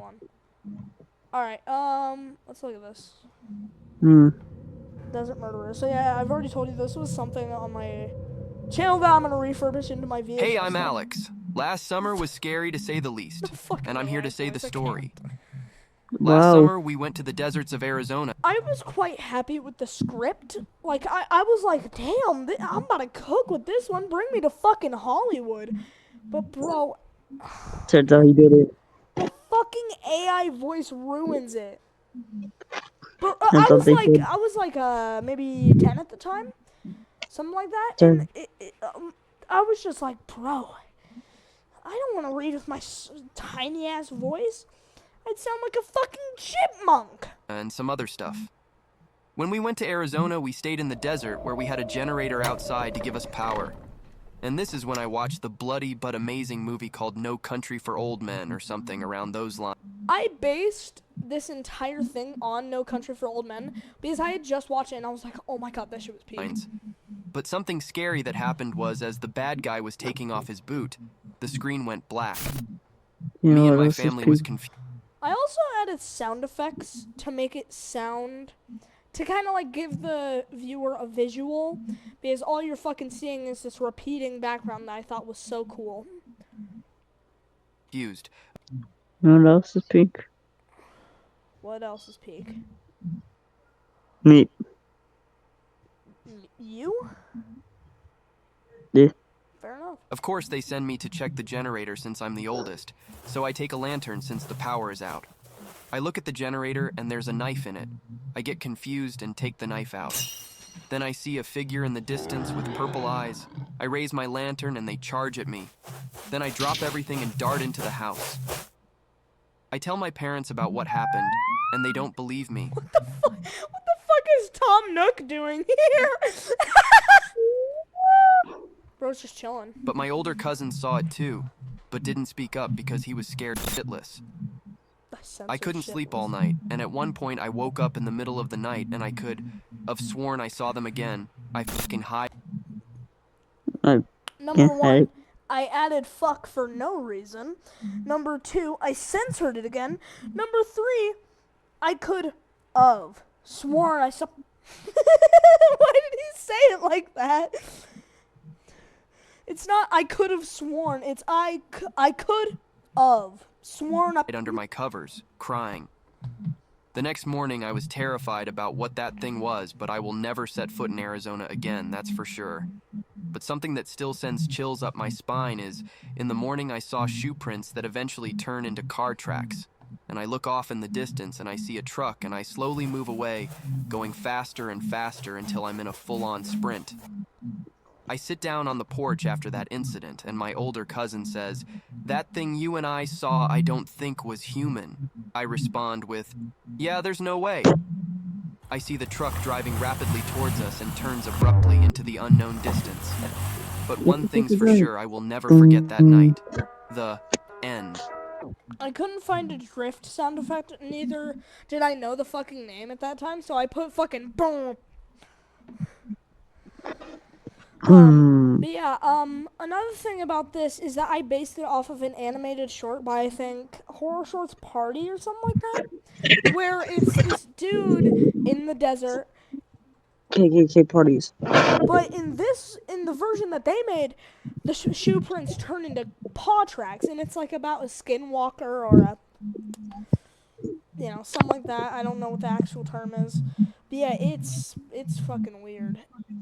one. Alright, let's look at this. Desert Murderer. So yeah, I've already told you this was something on my channel that I'm gonna refurbish into my VHS. Hey, I'm Alex. Last summer was scary to say the least, and I'm here to say the story. Last summer, we went to the deserts of Arizona. I was quite happy with the script. Like, I was like, damn, I'm about to cook with this one. Bring me to fucking Hollywood. But, bro, Turns out he did it. the fucking AI voice ruins it. But That's what they did. I was like, maybe 10 at the time, something like that. Turn. And I was just like, bro, I don't want to read with my tiny ass voice. I'd sound like a fucking chipmunk. And some other stuff. When we went to Arizona, we stayed in the desert where we had a generator outside to give us power. And this is when I watched the bloody but amazing movie called No Country for Old Men or something around those lines. I based this entire thing on No Country for Old Men because I had just watched it and I was like, oh my god, that shit was peak. But something scary that happened was as the bad guy was taking off his boot, the screen went black. Me and my family was confused. I also added sound effects to make it sound, to kind of like give the viewer a visual, because all you're fucking seeing is this repeating background that I thought was so cool. Confused. What else is pink? What else is peak? Me. You? Yeah. Fair enough. Of course, they send me to check the generator since I'm the oldest, so I take a lantern since the power is out. I look at the generator and there's a knife in it. I get confused and take the knife out. Then I see a figure in the distance with purple eyes. I raise my lantern and they charge at me. Then I drop everything and dart into the house. I tell my parents about what happened, and they don't believe me. What the fuck is Tom Nook doing here? Bro's just chilling. But my older cousin saw it too, but didn't speak up because he was scared shitless. I couldn't sleep all night, and at one point I woke up in the middle of the night and I could have sworn I saw them again. I fucking hide. Number one, I added fuck for no reason. Number two, I censored it again. Number three, I could have sworn I saw. Why did he say it like that? It's not I could have sworn, it's I could have sworn up under my covers, crying. The next morning I was terrified about what that thing was, but I will never set foot in Arizona again, that's for sure. But something that still sends chills up my spine is, in the morning I saw shoe prints that eventually turn into car tracks. And I look off in the distance and I see a truck and I slowly move away, going faster and faster until I'm in a full-on sprint. I sit down on the porch after that incident and my older cousin says, "That thing you and I saw I don't think was human." I respond with, "Yeah, there's no way." I see the truck driving rapidly towards us and turns abruptly into the unknown distance. But one thing's for sure, I will never forget that night. The end. I couldn't find a drift sound effect, neither did I know the fucking name at that time, so I put fucking boom. But yeah, another thing about this is that I based it off of an animated short by, I think, Horror Shorts Party or something like that, where it's this dude in the desert. KKK parties. But in the version that they made, the shoe prints turn into paw tracks, and it's like about a skinwalker or a, you know, something like that. I don't know what the actual term is. But yeah, it's fucking weird.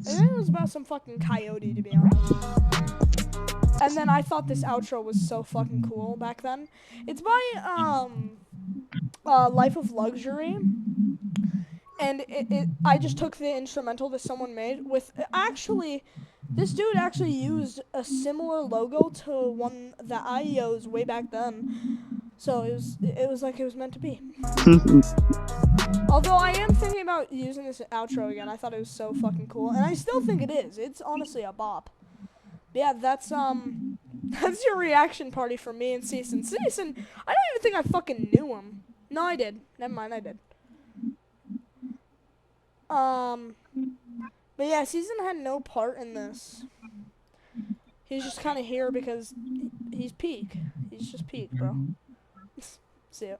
I think it was about some fucking coyote, to be honest. And then I thought this outro was so fucking cool back then. It's by Life of Luxury. And I just took the instrumental that someone made with, actually, this dude actually used a similar logo to one that I used way back then. So it was like it was meant to be. Although I am thinking about using this outro again. I thought it was so fucking cool, and I still think it is. It's honestly a bop. But yeah, that's your reaction party for me and Sesn. Sesn, I don't even think I fucking knew him. No, I did. Never mind, I did. But yeah, Sesn had no part in this. He's just kind of here because he's peak. He's just peak, bro. See ya.